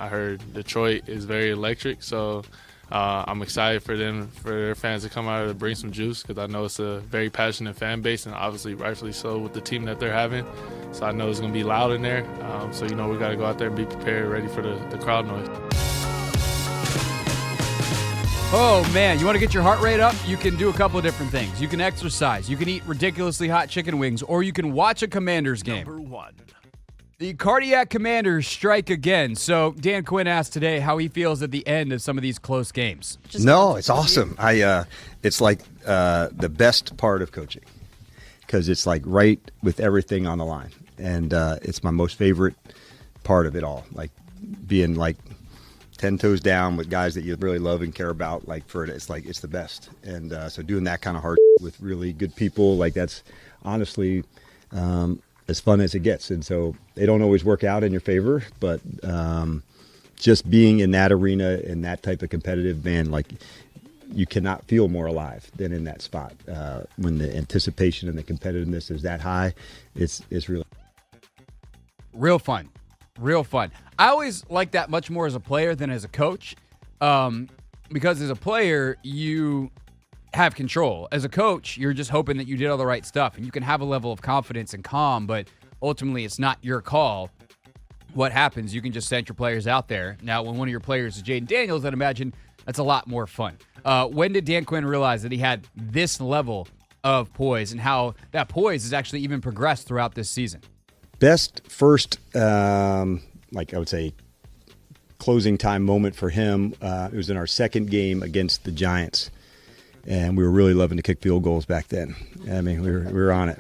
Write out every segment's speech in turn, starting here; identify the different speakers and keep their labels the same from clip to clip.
Speaker 1: I heard Detroit is very electric, so I'm excited for their fans to come out to bring some juice, because I know it's a very passionate fan base, and obviously rightfully so with the team that they're having. So I know it's going to be loud in there. So, we got to go out there and be prepared, ready for the crowd noise.
Speaker 2: Oh, man, you want to get your heart rate up? You can do a couple of different things. You can exercise, you can eat ridiculously hot chicken wings, or you can watch a Commanders game.
Speaker 3: Number 1.
Speaker 2: The Cardiac Commanders strike again. So Dan Quinn asked today how he feels at the end of some of these close games.
Speaker 4: No, it's awesome. It's like the best part of coaching, because it's like right with everything on the line, and it's my most favorite part of it all. Like being like 10 toes down with guys that you really love and care about. It's the best. And so doing that kind of hard with really good people, like that's honestly as fun as it gets. And so they don't always work out in your favor, but just being in that arena in that type of competitive, man, like you cannot feel more alive than in that spot. When the anticipation and the competitiveness is that high, it's really
Speaker 2: real fun. Real fun. I always like that much more as a player than as a coach, because as a player, you have control. As a coach, you're just hoping that you did all the right stuff, and you can have a level of confidence and calm, but ultimately it's not your call what happens. You can just send your players out there. Now, when one of your players is Jayden Daniels, I'd imagine that's a lot more fun. When did Dan Quinn realize that he had this level of poise, and how that poise has actually even progressed throughout this season?
Speaker 4: best first, I would say, closing time moment for him. It was in our second game against the Giants, and we were really loving to kick field goals back then. I mean, we were on it.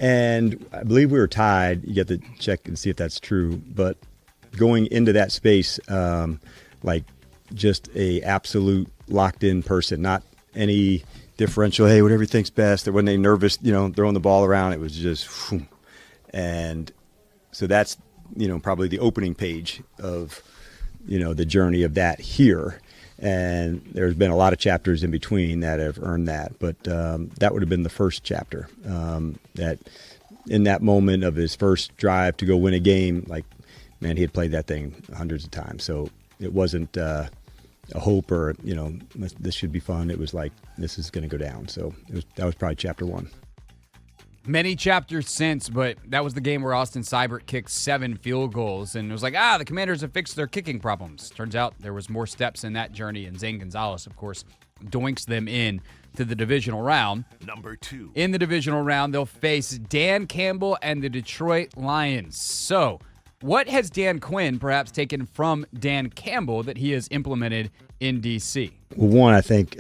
Speaker 4: And I believe we were tied. You get to check and see if that's true. But going into that space, just a absolute locked-in person, not any differential, hey, whatever you think's best. There wasn't any nervous, throwing the ball around. It was just, whew. And so that's, probably the opening page of, the journey of that here. And there's been a lot of chapters in between that have earned that. But that would have been the first chapter, that in that moment of his first drive to go win a game, he had played that thing hundreds of times. So it wasn't a hope or, this should be fun. It was like, this is going to go down. So that was probably chapter one.
Speaker 2: Many chapters since, but that was the game where Austin Seibert kicked 7 field goals, and it was like, the Commanders have fixed their kicking problems. Turns out there was more steps in that journey, and Zane Gonzalez, of course, doinks them in to the divisional round.
Speaker 3: Number 2.
Speaker 2: In the divisional round, they'll face Dan Campbell and the Detroit Lions. So, what has Dan Quinn perhaps taken from Dan Campbell that he has implemented in D.C.?
Speaker 4: Well, one, I think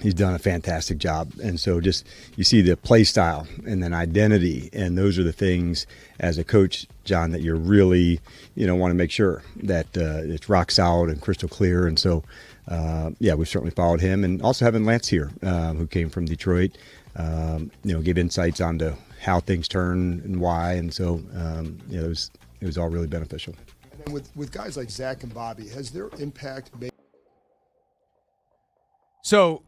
Speaker 4: he's done a fantastic job. And so just you see the play style and then identity. And those are the things as a coach, John, that you're really, want to make sure that it's rock solid and crystal clear. And so, we've certainly followed him. And also having Lance here, who came from Detroit, give insights onto how things turn and why. And so, it was all really beneficial.
Speaker 5: And then with guys like Zach and Bobby, has their impact made?
Speaker 2: So,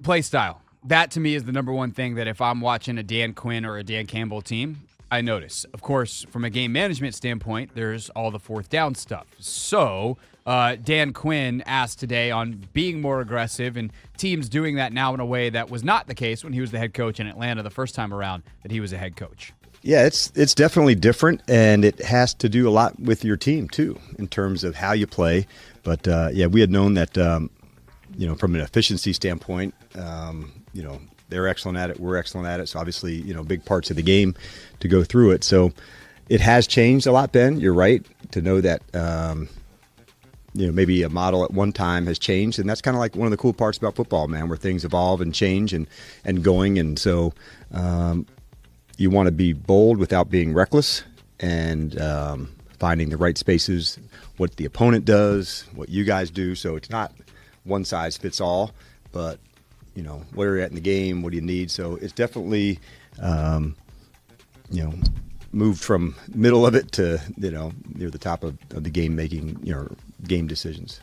Speaker 2: play style. That to me is the number one thing that if I'm watching a Dan Quinn or a Dan Campbell team, I notice. Of course, from a game management standpoint, there's all the fourth down stuff. So, Dan Quinn asked today on being more aggressive and teams doing that now in a way that was not the case when he was the head coach in Atlanta the first time around that he was a head coach.
Speaker 4: Yeah, it's definitely different, and it has to do a lot with your team, too, in terms of how you play. But, we had known that, from an efficiency standpoint, they're excellent at it, we're excellent at it. So, obviously, big parts of the game to go through it. So, it has changed a lot, Ben. You're right to know that, maybe a model at one time has changed. And that's kind of like one of the cool parts about football, man, where things evolve and change and going. And so, you want to be bold without being reckless, and finding the right spaces, what the opponent does, what you guys do. So it's not one size fits all, but, where you're at in the game, what do you need? So it's definitely, moved from middle of it to, near the top of the game making, game decisions.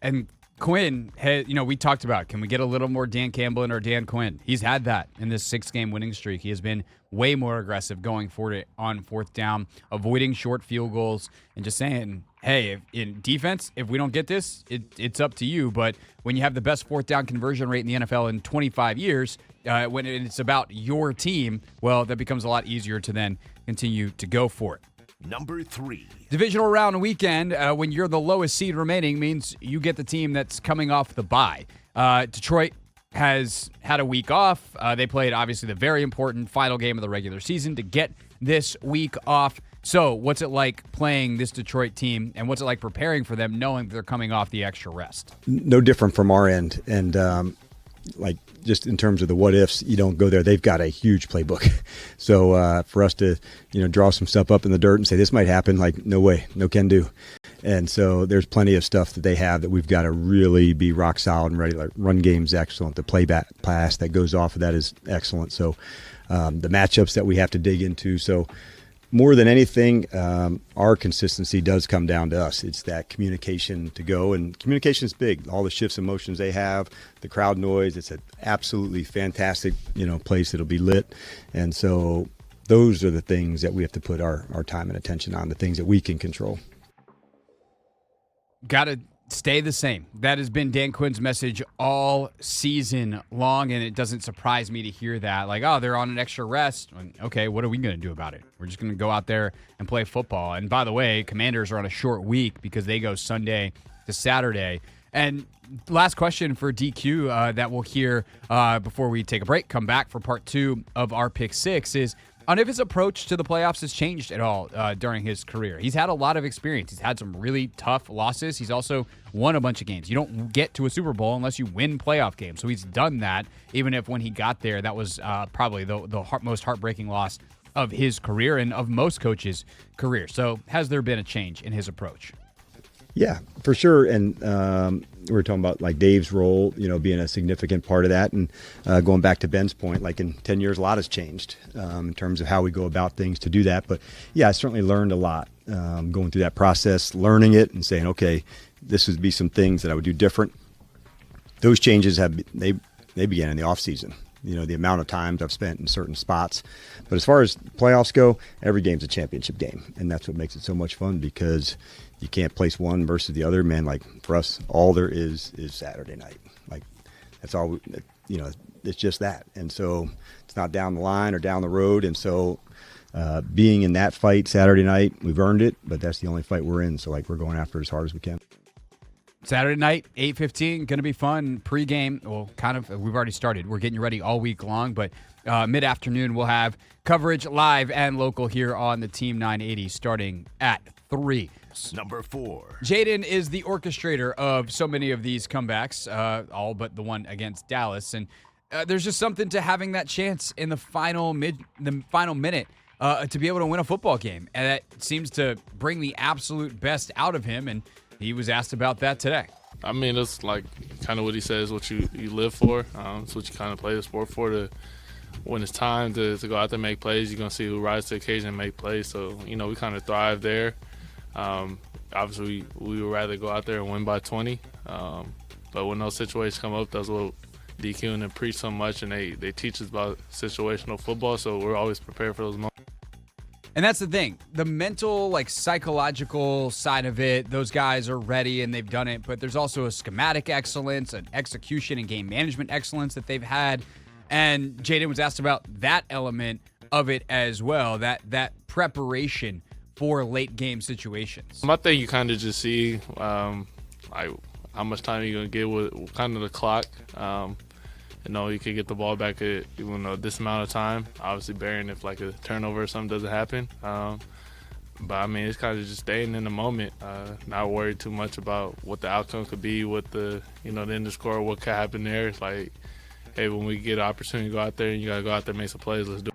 Speaker 2: And Quinn, we talked about, can we get a little more Dan Campbell in our Dan Quinn? He's had that in this 6-game winning streak. He has been way more aggressive going for it on fourth down, avoiding short field goals, and just saying, hey, if in defense, if we don't get this, it's up to you. But when you have the best fourth down conversion rate in the NFL in 25 years, when it's about your team, well, that becomes a lot easier to then continue to go for it.
Speaker 3: Number 3.
Speaker 2: Divisional round weekend, when you're the lowest seed remaining, means you get the team that's coming off the bye. Detroit has had a week off. They played, obviously, the very important final game of the regular season to get this week off. So what's it like playing this Detroit team, and what's it like preparing for them knowing they're coming off the extra rest?
Speaker 4: No different from our end. And just in terms of the what ifs, you don't go there. They've got a huge playbook. So for us to, draw some stuff up in the dirt and say this might happen, no way, no can do. And so there's plenty of stuff that they have that we've got to really be rock solid and ready. Like run game's excellent. The play back pass that goes off of that is excellent. So the matchups that we have to dig into. So more than anything, our consistency does come down to us. It's that communication to go, and communication is big. All the shifts and motions they have, the crowd noise. It's an absolutely fantastic, place that'll be lit. And so those are the things that we have to put our time and attention on, the things that we can control.
Speaker 2: Got to stay the same. That has been Dan Quinn's message all season long, and it doesn't surprise me to hear that. They're on an extra rest. Okay, what are we going to do about it? We're just going to go out there and play football. And by the way, Commanders are on a short week because they go Sunday to Saturday. And last question for DQ that we'll hear before we take a break, come back for part 2 of our Pick 6 is on if his approach to the playoffs has changed at all during his career. He's had a lot of experience. He's had some really tough losses. He's also won a bunch of games. You don't get to a Super Bowl unless you win playoff games. So he's done that, even if when he got there, that was probably the most heartbreaking loss of his career and of most coaches' career. So has there been a change in his approach?
Speaker 4: Yeah, for sure. And we were talking about Dave's role, being a significant part of that. And going back to Ben's point, in 10 years, a lot has changed in terms of how we go about things to do that. But yeah, I certainly learned a lot going through that process, learning it and saying, okay, this would be some things that I would do different. Those changes they began in the off season. The amount of times I've spent in certain spots. But as far as playoffs go, every game's a championship game. And that's what makes it so much fun, because you can't place one versus the other. Man, for us, all there is Saturday night. That's all, it's just that. And so it's not down the line or down the road. And so being in that fight Saturday night, we've earned it, but that's the only fight we're in. So we're going after it as hard as we can.
Speaker 2: Saturday night, 8:15, going to be fun. Pre-game, well, we've already started. We're getting you ready all week long, but mid-afternoon we'll have coverage live and local here on the Team 980 starting at 3.
Speaker 3: Number 4.
Speaker 2: Jayden is the orchestrator of so many of these comebacks, all but the one against Dallas, and there's just something to having that chance in the final minute to be able to win a football game, and that seems to bring the absolute best out of him, and he was asked about that today.
Speaker 1: I mean, it's kind of what he says, what you live for. It's what you kind of play the sport for. When it's time to go out there and make plays, you're going to see who rises to the occasion and make plays. So, we kind of thrive there. Obviously, we would rather go out there and win by 20. But when those situations come up, that's what DQ and them preach so much, and they teach us about situational football. So we're always prepared for those moments.
Speaker 2: And that's the thing. The mental, psychological side of it, those guys are ready and they've done it. But there's also a schematic excellence, an execution and game management excellence that they've had. And Jayden was asked about that element of it as well, that preparation for late game situations.
Speaker 1: I think you kind of just see how much time you're going to get with kind of the clock. You can get the ball back at this amount of time. Obviously, bearing if a turnover or something doesn't happen. But it's kind of just staying in the moment, not worried too much about what the outcome could be, what the the end of the score, what could happen there. It's hey, when we get an opportunity to go out there and you got to go out there and make some plays, let's do it.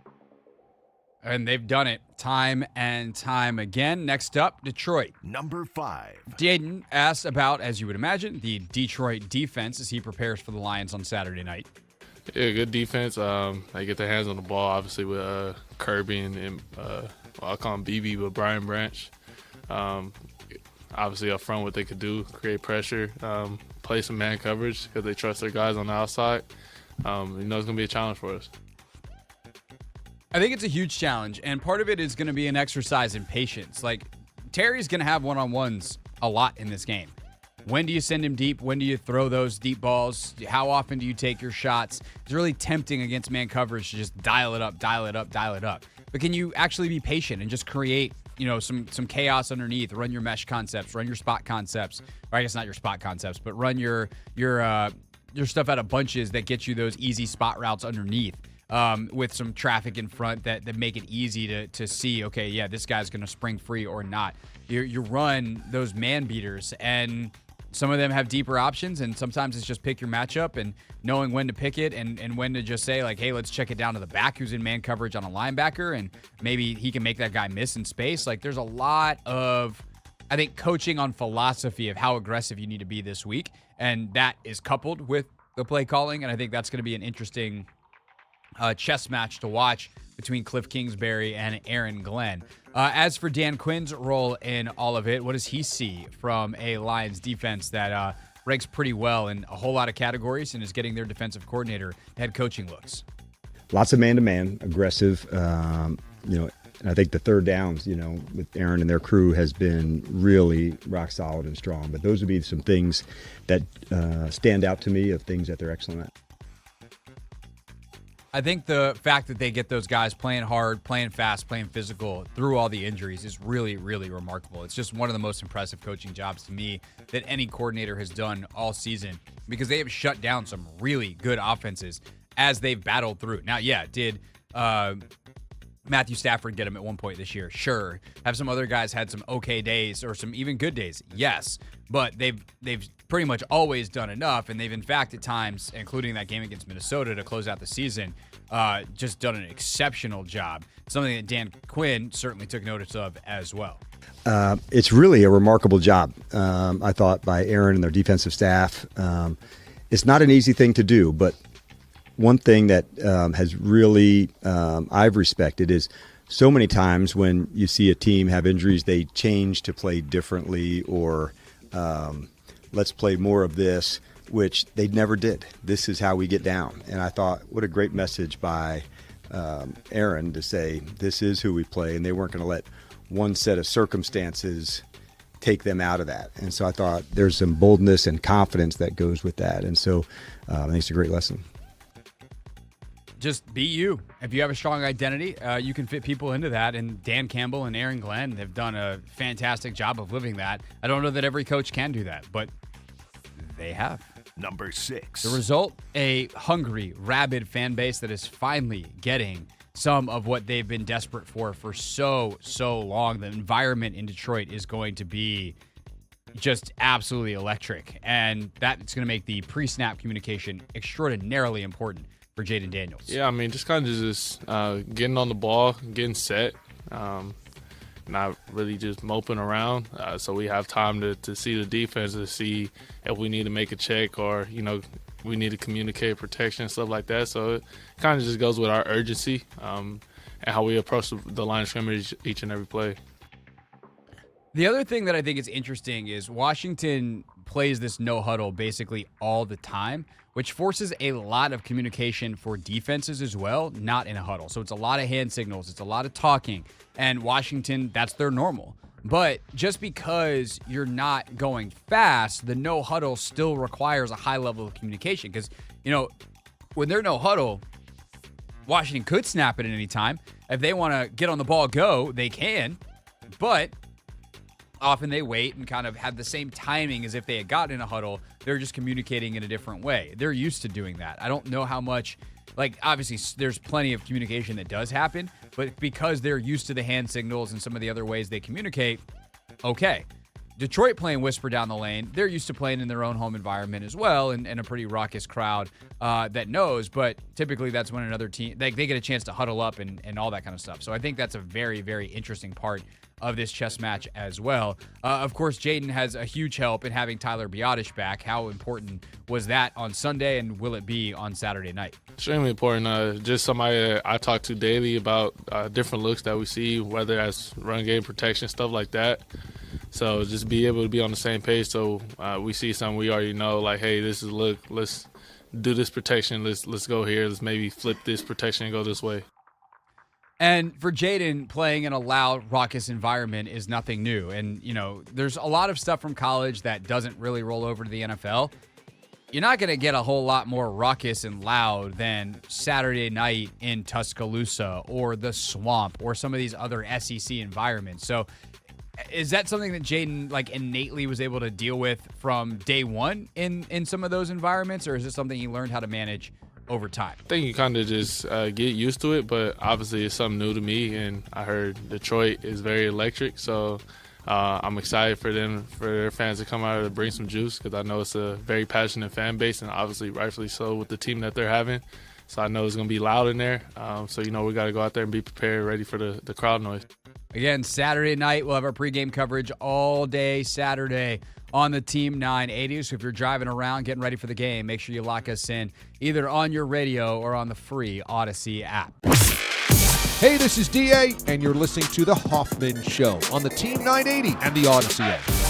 Speaker 2: And they've done it time and time again. Next up, Detroit.
Speaker 3: Number 5.
Speaker 2: Jayden asked about, as you would imagine, the Detroit defense as he prepares for the Lions on Saturday night.
Speaker 1: Yeah, good defense. They get their hands on the ball, obviously, with Kirby and I'll call him BB, but Brian Branch. Obviously, up front, what they could do, create pressure, play some man coverage because they trust their guys on the outside. It's going to be a challenge for us.
Speaker 2: I think it's a huge challenge, and part of it is going to be an exercise in patience. Like, Terry's going to have one-on-ones a lot in this game. When do you send him deep? When do you throw those deep balls? How often do you take your shots? It's really tempting against man coverage to just dial it up, dial it up, dial it up. But can you actually be patient and just create, some chaos underneath? Run your mesh concepts, run your spot concepts, or I guess not your spot concepts, but run your stuff out of bunches that get you those easy spot routes underneath. With some traffic in front that make it easy to see, okay, yeah, this guy's going to spring free or not. You run those man beaters, and some of them have deeper options, and sometimes it's just pick your matchup and knowing when to pick it and when to just say, like, hey, let's check it down to the back who's in man coverage on a linebacker, and maybe he can make that guy miss in space. Like, there's a lot of, I think, coaching on philosophy of how aggressive you need to be this week, and that is coupled with the play calling, and I think that's going to be an interesting chess match to watch between Cliff Kingsbury and Aaron Glenn. As for Dan Quinn's role in all of it, what does he see from a Lions defense that ranks pretty well in a whole lot of categories and is getting their defensive coordinator head coaching looks?
Speaker 4: Lots of man-to-man, aggressive, and I think the third downs, with Aaron and their crew has been really rock solid and strong. But those would be some things that stand out to me of things that they're excellent at.
Speaker 2: I think the fact that they get those guys playing hard, playing fast, playing physical through all the injuries is really, really remarkable. It's just one of the most impressive coaching jobs to me that any coordinator has done all season, because they have shut down some really good offenses as they've battled through. Now, yeah, did Matthew Stafford get him at one point this year? Sure. Have some other guys had some okay days or some even good days? Yes. But they've pretty much always done enough, and they've, in fact, at times, including that game against Minnesota to close out the season, just done an exceptional job. Something that Dan Quinn certainly took notice of as well.
Speaker 4: It's really a remarkable job, I thought, by Aaron and their defensive staff. It's not an easy thing to do, but one thing that has really I've respected is so many times when you see a team have injuries, they change to play differently, or let's play more of this, which they never did. This is how we get down. And I thought, what a great message by Aaron to say, this is who we play, and they weren't going to let one set of circumstances take them out of that. And so I thought there's some boldness and confidence that goes with that. And so I think it's a great lesson.
Speaker 2: Just be you. If you have a strong identity, you can fit people into that. And Dan Campbell and Aaron Glenn have done a fantastic job of living that. I don't know that every coach can do that, but they have.
Speaker 3: Number 6.
Speaker 2: The result, a hungry, rabid fan base that is finally getting some of what they've been desperate for so long. The environment in Detroit is going to be just absolutely electric, and that's going to make the pre-snap communication extraordinarily important for Jayden Daniels.
Speaker 1: Yeah, I mean, just kind of just getting on the ball, getting set, not really just moping around. So we have time to see the defense, to see if we need to make a check or, we need to communicate protection and stuff like that. So it kind of just goes with our urgency and how we approach the line of scrimmage each and every play.
Speaker 2: The other thing that I think is interesting is Washington plays this no huddle basically all the time, which forces a lot of communication for defenses as well, not in a huddle. So it's a lot of hand signals, it's a lot of talking, and Washington, that's their normal. But just because you're not going fast, the no huddle still requires a high level of communication, because, when they're no huddle, Washington could snap it at any time. If they want to get on the ball, go, they can, but often they wait and kind of have the same timing as if they had gotten in a huddle. They're just communicating in a different way. They're used to doing that. I don't know how much, obviously there's plenty of communication that does happen, but because they're used to the hand signals and some of the other ways they communicate, okay. Detroit playing whisper down the lane, they're used to playing in their own home environment as well, and a pretty raucous crowd that knows, but typically that's when another team, they get a chance to huddle up and all that kind of stuff. So I think that's a very, very interesting part of this chess match as well. Of course, Jayden has a huge help in having Tyler Biotish back. How important was that on Sunday, and will it be on Saturday night?
Speaker 1: Extremely important. Just somebody I talk to daily about different looks that we see, whether that's run game protection, stuff like that. So just be able to be on the same page. So we see something we already know, like, hey, this is let's do this protection. Let's go here. Let's maybe flip this protection and go this way.
Speaker 2: And for Jayden, playing in a loud, raucous environment is nothing new. And, there's a lot of stuff from college that doesn't really roll over to the NFL. You're not going to get a whole lot more raucous and loud than Saturday night in Tuscaloosa or the Swamp or some of these other SEC environments. So is that something that Jayden innately was able to deal with from day one in some of those environments, or is it something he learned how to manage over time?
Speaker 1: I think you kind of just get used to it, but obviously it's something new to me, and I heard Detroit is very electric, so I'm excited for their fans to come out to bring some juice, because I know it's a very passionate fan base, and obviously rightfully so with the team that they're having. So I know it's going to be loud in there. So, we got to go out there and be prepared, ready for the crowd noise.
Speaker 2: Again, Saturday night, we'll have our pregame coverage all day Saturday on the Team 980. So if you're driving around getting ready for the game, make sure you lock us in either on your radio or on the free Odyssey app.
Speaker 6: Hey, this is DA, and you're listening to The Hoffman Show on the Team 980 and the Odyssey app.